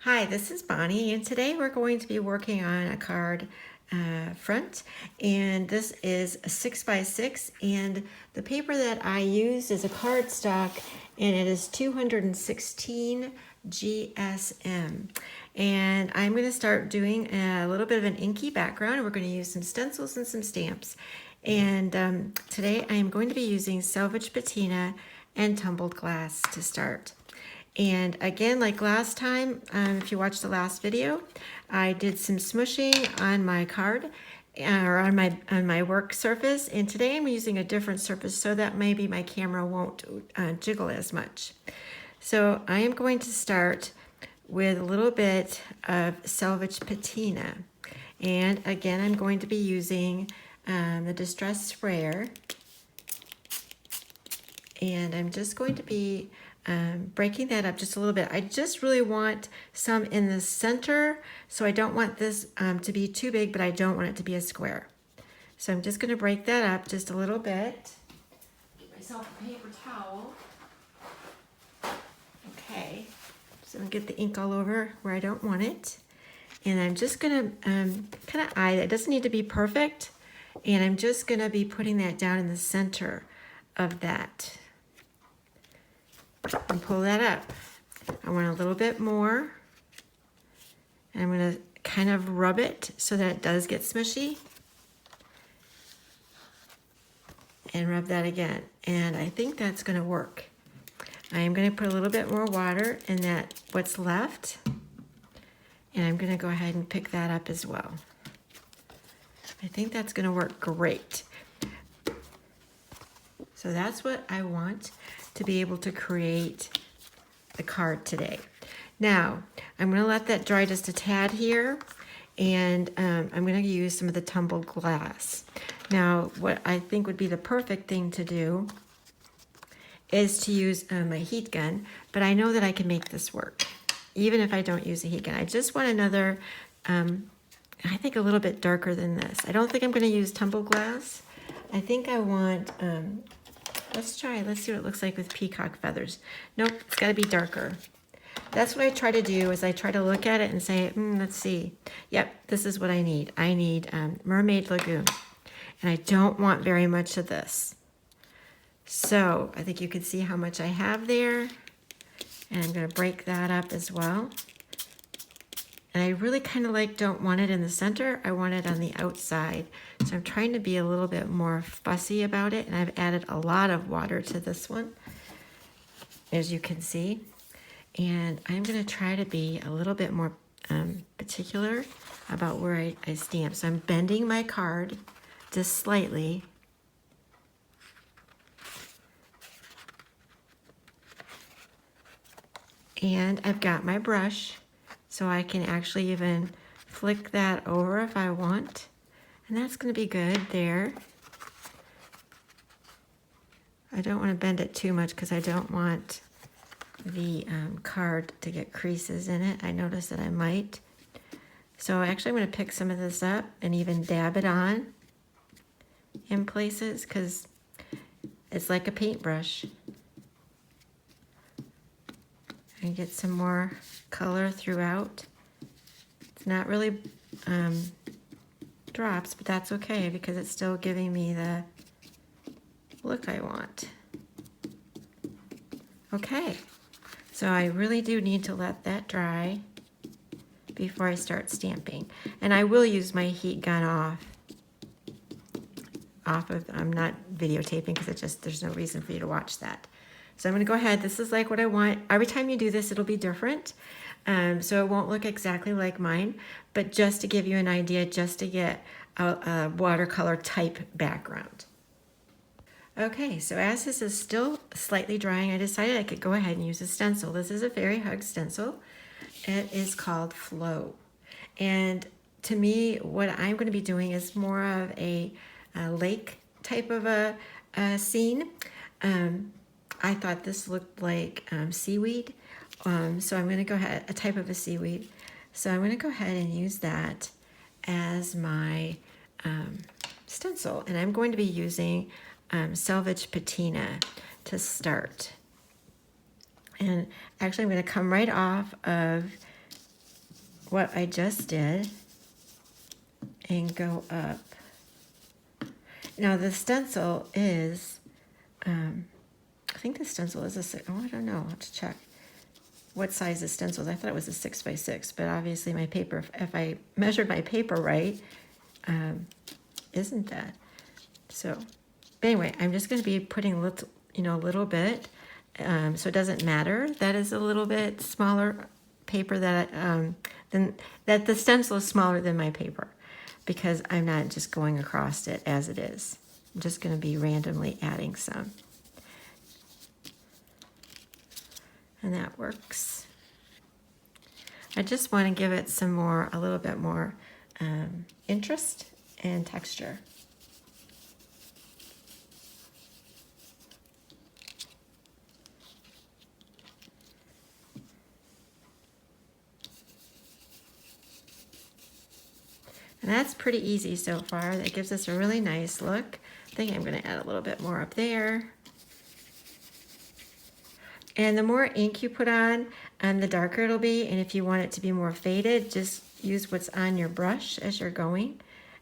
Hi, this is Bonnie, and today we're going to be working on a card front, and this is a 6x6, and the paper that I used is a cardstock, and it is 216 GSM. And I'm going to start doing a little bit of an inky background. We're going to use some stencils and some stamps. And today I am going to be using Salvaged Patina and tumbled glass to start. And again, like last time, if you watched the last video, I did some smushing on my card or on my work surface. And today I'm using a different surface so that maybe my camera won't jiggle as much. So I am going to start with a little bit of Salvaged Patina. And again, I'm going to be using the Distress Sprayer. And I'm just going to be breaking that up just a little bit. I just really want some in the center, so I don't want this to be too big, but I don't want it to be a square. So I'm just going to break that up just a little bit. Get myself a paper towel. Okay, so I'm going to get the ink all over where I don't want it. And I'm just going to kind of eye it. It doesn't need to be perfect. And I'm just going to be putting that down in the center of that. And pull that up. I want a little bit more. And I'm going to kind of rub it so that it does get smushy. And rub that again. And I think that's going to work. I am going to put a little bit more water in that what's left. And I'm going to go ahead and pick that up as well. I think that's going to work great. So that's what I want to be able to create the card today. Now, I'm going to let that dry just a tad here, and I'm going to use some of the tumbled glass. Now, what I think would be the perfect thing to do is to use my heat gun, but I know that I can make this work, even if I don't use a heat gun. I just want another, I think a little bit darker than this. I don't think I'm going to use tumbled glass. I think I want, let's try, let's see what it looks like with peacock feathers. Nope, it's got to be darker. That's what I try to do, is I try to look at it and say, let's see. Yep, this is what I need. I need Mermaid Lagoon. And I don't want very much of this. So I think you can see how much I have there. And I'm going to break that up as well. And I really kind of don't want it in the center. I want it on the outside. So I'm trying to be a little bit more fussy about it. And I've added a lot of water to this one, as you can see. And I'm going to try to be a little bit more particular about where I stamp. So I'm bending my card just slightly. And I've got my brush, so I can actually even flick that over if I want. And that's going to be good there. I don't want to bend it too much because I don't want the card to get creases in it. I noticed that I might. So actually I'm going to pick some of this up and even dab it on in places because it's like a paintbrush. And get some more color throughout. It's not really drops, but that's okay because it's still giving me the look I want. Okay, so I really do need to let that dry before I start stamping. And I will use my heat gun off of, I'm not videotaping because it just, there's no reason for you to watch that. So I'm going to go ahead. This is like what I want. Every time you do this, it'll be different. So it won't look exactly like mine, but just to give you an idea, just to get a watercolor type background. Okay, so as this is still slightly drying, I decided I could go ahead and use a stencil. This is a Fairy Hug stencil. It is called Flow. And to me, what I'm going to be doing is more of a lake type of a scene. I thought this looked like seaweed. So I'm going to go ahead, a type of a seaweed. So I'm going to go ahead and use that as my stencil. And I'm going to be using Salvaged Patina. to start. And actually I'm going to come right off of what I just did and go up. Now the stencil is, I think the stencil is oh, I don't know, I'll have to check what size the stencil is. I thought it was a 6x6, but obviously my paper, if I measured my paper right, isn't that? So, but anyway, I'm just going to be putting a little, a little bit, so it doesn't matter that is a little bit smaller paper that that the stencil is smaller than my paper, because I'm not just going across it as it is. I'm just going to be randomly adding some. And that works. I just want to give it some more, a little bit more interest and texture. And that's pretty easy so far. That gives us a really nice look. I think I'm going to add a little bit more up there. And the more ink you put on, the darker it'll be. And if you want it to be more faded, just use what's on your brush as you're going.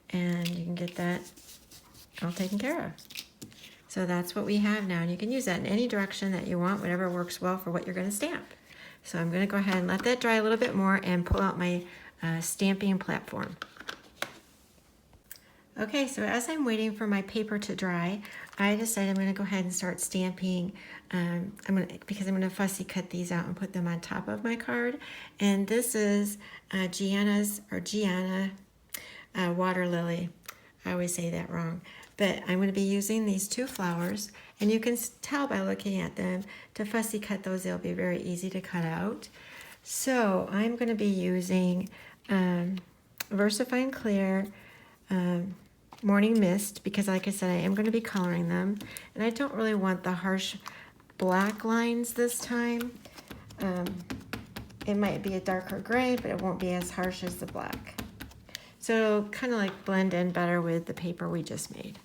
And you can get that all taken care of. So that's what we have now. And you can use that in any direction that you want, whatever works well for what you're going to stamp. So I'm going to go ahead and let that dry a little bit more and pull out my stamping platform. Okay, so as I'm waiting for my paper to dry, I decided I'm going to go ahead and start stamping. Because I'm going to fussy cut these out and put them on top of my card. And this is Gianna water lily. I always say that wrong. But I'm going to be using these two flowers, and you can tell by looking at them to fussy cut those. They'll be very easy to cut out. So I'm going to be using VersaFine Clear Morning Mist, because like I said, I am going to be coloring them, and I don't really want the harsh black lines this time. It might be a darker gray, but it won't be as harsh as the black. So it'll kind of like blend in better with the paper we just made.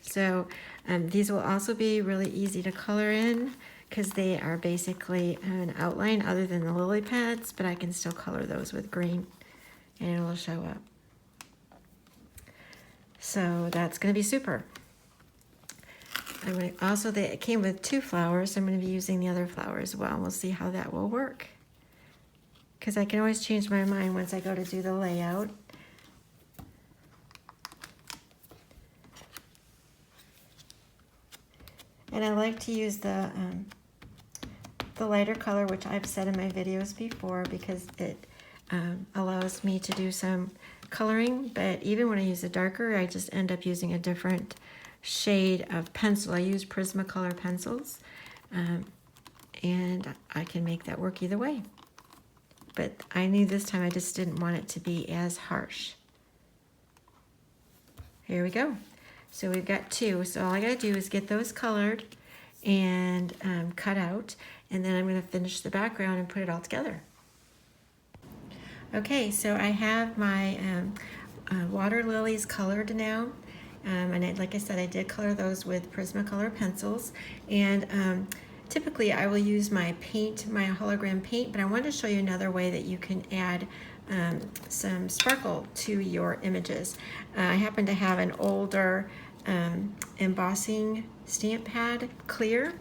So these will also be really easy to color in, because they are basically an outline other than the lily pads, but I can still color those with green and it will show up. So that's going to be super. I'm going to also, it came with two flowers, so I'm going to be using the other flower as well. We'll see how that will work, because I can always change my mind once I go to do the layout. And I like to use the lighter color, which I've said in my videos before, because it allows me to do some coloring. But even when I use a darker, I just end up using a different shade of pencil. I use Prismacolor pencils, and I can make that work either way. But I knew this time I just didn't want it to be as harsh. Here we go. So we've got two. So all I gotta do is get those colored and cut out, and then I'm gonna finish the background and put it all together. Okay, so I have my water lilies colored now. And like I said, I did color those with Prismacolor pencils. And typically I will use my paint, my hologram paint, but I wanted to show you another way that you can add some sparkle to your images. I happen to have an older embossing stamp pad, clear,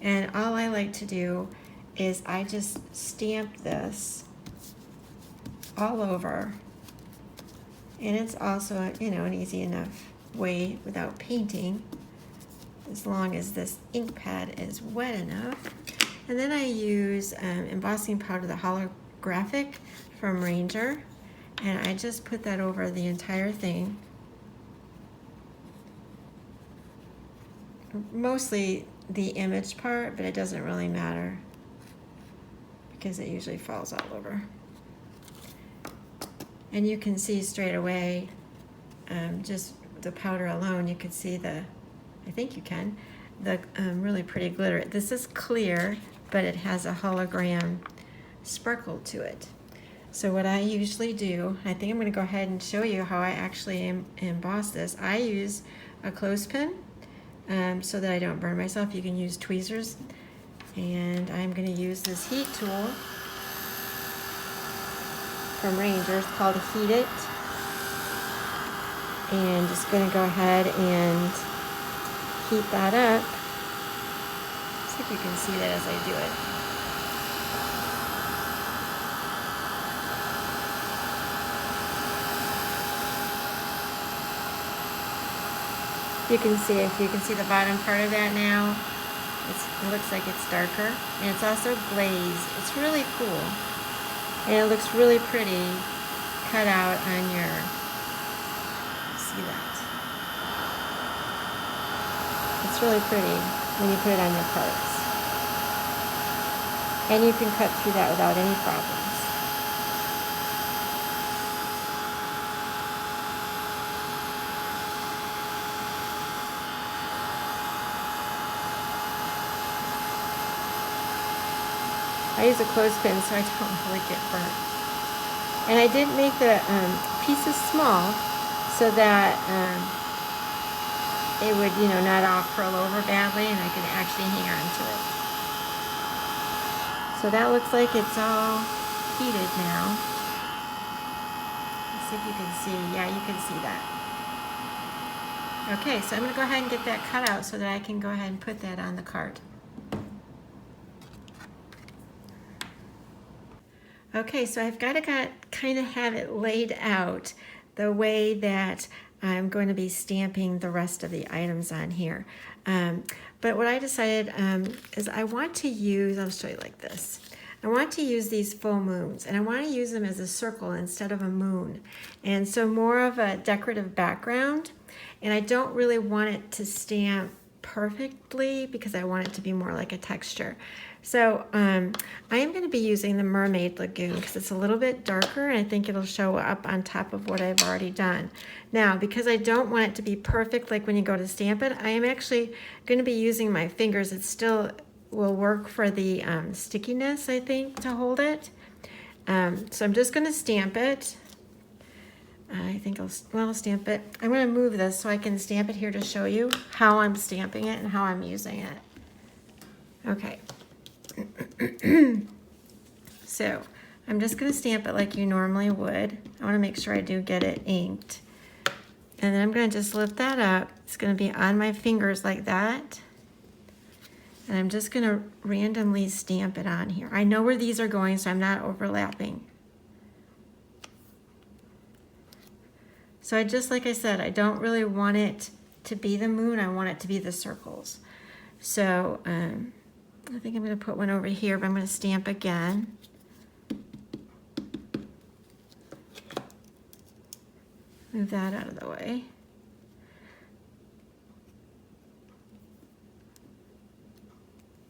and all I like to do is I just stamp this all over, and it's also, an easy enough way without painting, as long as this ink pad is wet enough. And then I use embossing powder, the Holographic from Ranger, and I just put that over the entire thing. Mostly the image part, but it doesn't really matter because it usually falls all over. And you can see straight away, just the powder alone, you can see I think you can, the really pretty glitter. This is clear, but it has a hologram sparkle to it. So what I usually do, I think I'm going to go ahead and show you how I actually emboss this. I use a clothespin so that I don't burn myself. You can use tweezers. And I'm going to use this heat tool from Ranger. It's called Heat It. And just going to go ahead and heat that up. See if you can see that as I do it. You can see, if you can see the bottom part of that now, it looks like it's darker, and it's also glazed. It's really cool, and it looks really pretty cut out on your, see that? It's really pretty when you put it on your parts. And you can cut through that without any problems. I use a clothespin so I don't really get burnt. And I did make the pieces small so that it would, you know, not all curl over badly and I could actually hang on to it. So that looks like it's all heated now. Let's see if you can see. Yeah, you can see that. Okay, so I'm going to go ahead and get that cut out so that I can go ahead and put that on the card. Okay, so I've got to kind of have it laid out the way that I'm going to be stamping the rest of the items on here. But what I decided is I want to use, I'll show you like this. I want to use these full moons, and I want to use them as a circle instead of a moon. And so more of a decorative background, and I don't really want it to stamp perfectly because I want it to be more like a texture. So I am going to be using the Mermaid Lagoon because it's a little bit darker and I think it'll show up on top of what I've already done. Now, because I don't want it to be perfect like when you go to stamp it, I am actually going to be using my fingers. It still will work for the stickiness, I think, to hold it. So I'm just going to stamp it. I think I'll stamp it. I'm going to move this so I can stamp it here to show you how I'm stamping it and how I'm using it. Okay. So I'm just going to stamp it like you normally would. I want to make sure I do get it inked. And then I'm going to just lift that up. It's going to be on my fingers like that. And I'm just going to randomly stamp it on here. I know where these are going, so I'm not overlapping. So I just, like I said, I don't really want it to be the moon. I want it to be the circles. So I think I'm going to put one over here, but I'm going to stamp again. Move that out of the way.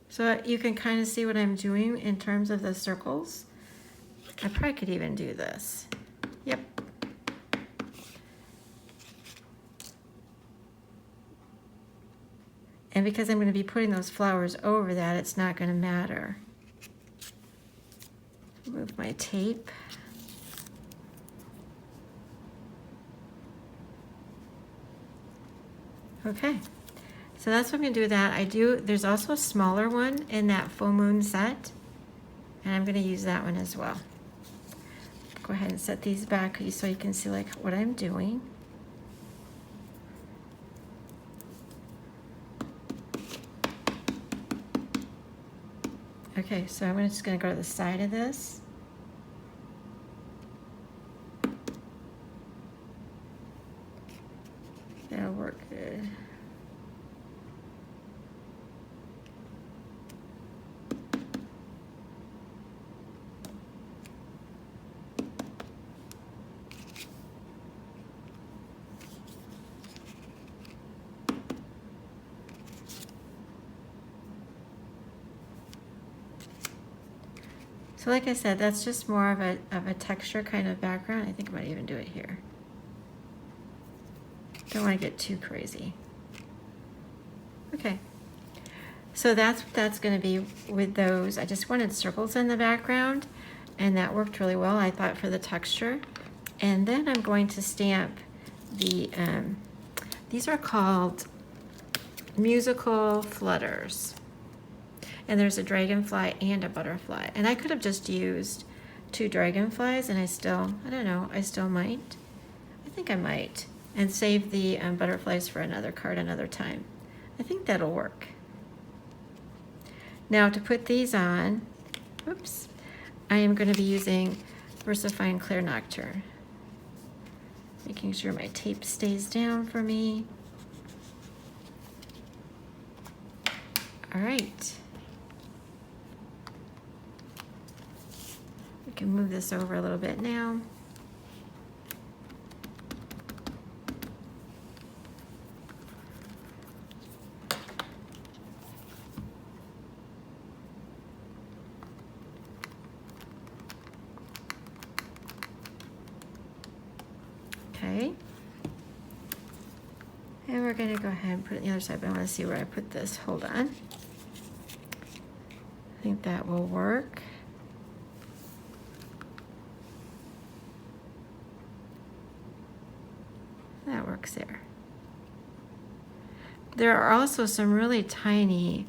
So you can kind of see what I'm doing in terms of the circles. I probably could even do this. Yep. And because I'm going to be putting those flowers over that, it's not going to matter. Move my tape. Okay, so that's what I'm going to do with that. There's also a smaller one in that full moon set, and I'm going to use that one as well. Go ahead and set these back so you can see like what I'm doing. Okay, so I'm just going to go to the side of this. That'll work good. So like I said, that's just more of a texture kind of background. I think I might even do it here. Don't want to get too crazy. Okay, so that's what that's going to be with those. I just wanted circles in the background. and that worked really well, I thought, for the texture. And then I'm going to stamp the, these are called musical flutters. And there's a dragonfly and a butterfly. And I could have just used 2 dragonflies, and I don't know, I still might. I think I might. And save the butterflies for another card another time. I think that'll work. Now to put these on, oops, I am going to be using VersaFine Clear Nocturne. Making sure my tape stays down for me. All right. We can move this over a little bit now. Okay. And we're going to go ahead and put it on the other side, but I want to see where I put this. Hold on. I think that will work. That works there. There are also some really tiny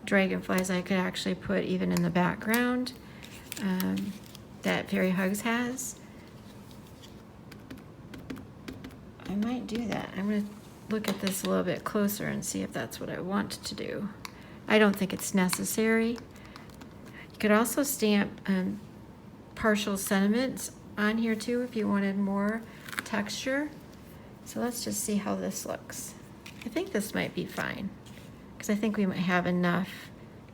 dragonflies I could actually put even in the background that Fairy Hugs has. I might do that. I'm going to look at this a little bit closer and see if that's what I want to do. I don't think it's necessary. You could also stamp partial sentiments on here too if you wanted more texture. So let's just see how this looks. I think this might be fine because I think we might have enough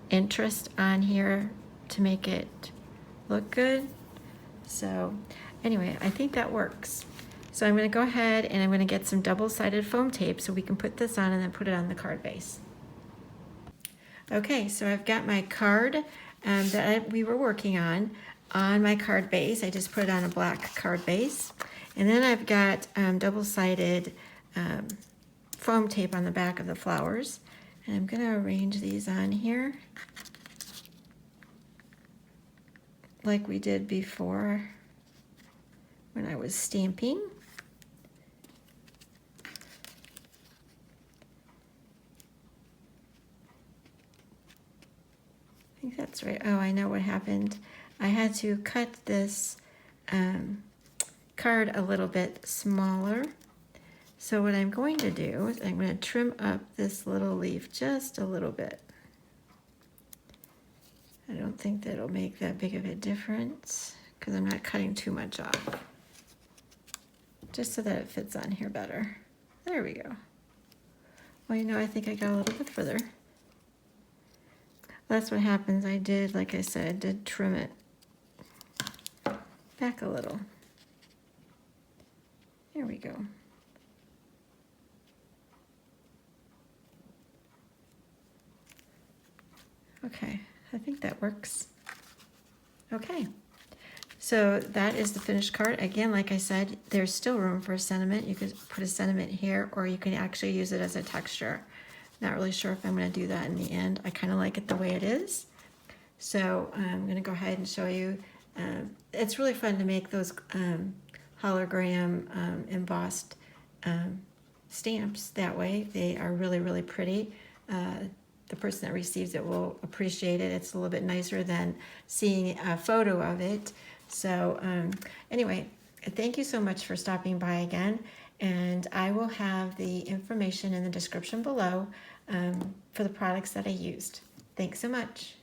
interest on here to make it look good. So anyway, I think that works. So I'm going to go ahead and I'm going to get some double-sided foam tape so we can put this on and then put it on the card base. Okay, so I've got my card that we were working on my card base. I just put it on a black card base. And then I've got double-sided foam tape on the back of the flowers. And I'm going to arrange these on here like we did before when I was stamping. I think that's right. Oh, I know what happened. I had to cut this card a little bit smaller. So what I'm going to do is I'm going to trim up this little leaf just a little bit. I don't think that'll make that big of a difference because I'm not cutting too much off. Just so that it fits on here better. There we go. Well, you know, I think I got a little bit further. That's what happens. I did, like I said, I did trim it back a little. There we go. Okay, I think that works. Okay, so that is the finished card. Again, like I said, there's still room for a sentiment. You could put a sentiment here, or you can actually use it as a texture. Not really sure if I'm going to do that in the end. I kind of like it the way it is. So I'm going to go ahead and show you. It's really fun to make those hologram embossed stamps that way. They are really, really pretty. The person that receives it will appreciate it. It's a little bit nicer than seeing a photo of it. So anyway, thank you so much for stopping by again. And I will have the information in the description below for the products that I used. Thanks so much.